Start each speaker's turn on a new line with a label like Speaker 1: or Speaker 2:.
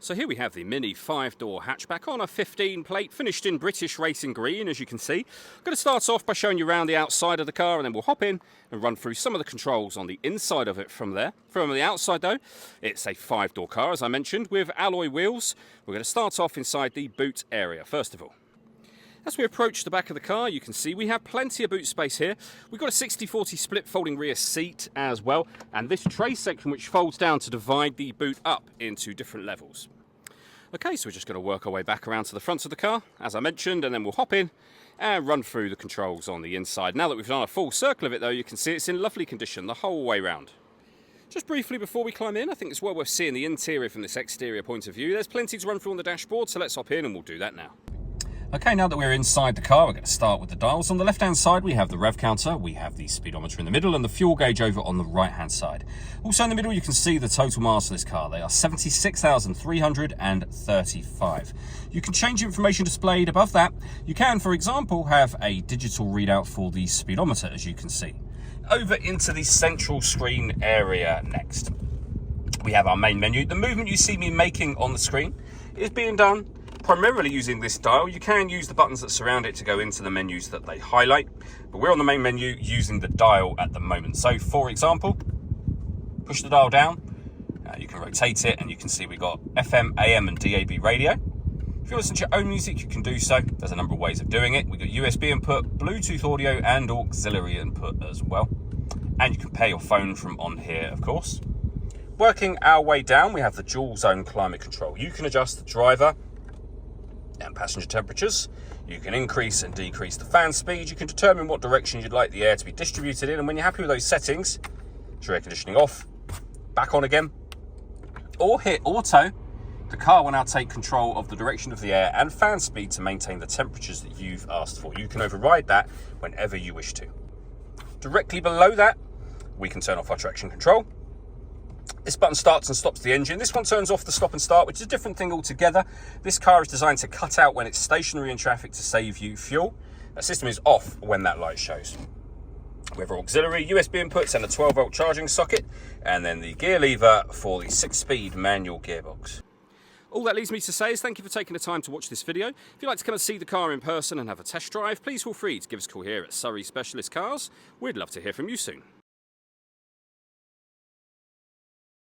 Speaker 1: So here we have the Mini 5-door hatchback on a 15 plate, finished in British racing green, as you can see. I'm going to start off by showing you around the outside of the car, and then we'll hop in and run through some of the controls on the inside of it from there. From the outside though, it's a 5-door car, as I mentioned, with alloy wheels. We're going to start off inside the boot area, first of all. As we approach the back of the car, you can see we have plenty of boot space here. We've got a 60-40 split folding rear seat as well, and this tray section which folds down to divide the boot up into different levels. Okay, so we're just going to work our way back around to the front of the car, as I mentioned, and then we'll hop in and run through the controls on the inside. Now that we've done a full circle of it though, you can see it's in lovely condition the whole way round. Just briefly before we climb in, I think it's well worth seeing the interior from this exterior point of view. There's plenty to run through on the dashboard, so let's hop in and we'll do that now. Okay, now that we're inside the car, we're going to start with the dials. On the left-hand side, we have the rev counter, we have the speedometer in the middle, and the fuel gauge over on the right-hand side. Also in the middle, you can see the total miles of this car. They are 76,335. You can change information displayed above that. You can, for example, have a digital readout for the speedometer, as you can see. Over into the central screen area next. We have our main menu. The movement you see me making on the screen is being done primarily using this dial. You can use the buttons that surround it to go into the menus that they highlight, but we're on the main menu using the dial at the moment. So for example, push the dial down, you can rotate it, and you can see we've got FM, AM and DAB radio. If you listen to your own music, you can do so. There's a number of ways of doing it. We've got USB input, Bluetooth audio and auxiliary input as well. And you can pair your phone from on here, of course. Working our way down, we have the dual zone climate control. You can adjust the driver and passenger temperatures. You can increase and decrease the fan speed. You can determine what direction you'd like the air to be distributed in, and when you're happy with those settings, your air conditioning off, back on again, or hit auto. The car will now take control of the direction of the air and fan speed to maintain the temperatures that you've asked for. You can override that whenever you wish to. Directly below that, we can turn off our traction control. This button starts and stops the engine. This one turns off the stop and start, which is a different thing altogether. This car is designed to cut out when it's stationary in traffic to save you fuel. That system is off when that light shows. We have our auxiliary, USB inputs and a 12-volt charging socket, and then the gear lever for the 6-speed manual gearbox. All that leaves me to say is thank you for taking the time to watch this video. If you'd like to come and see the car in person and have a test drive, please feel free to give us a call here at Surrey Specialist Cars. We'd love to hear from you soon.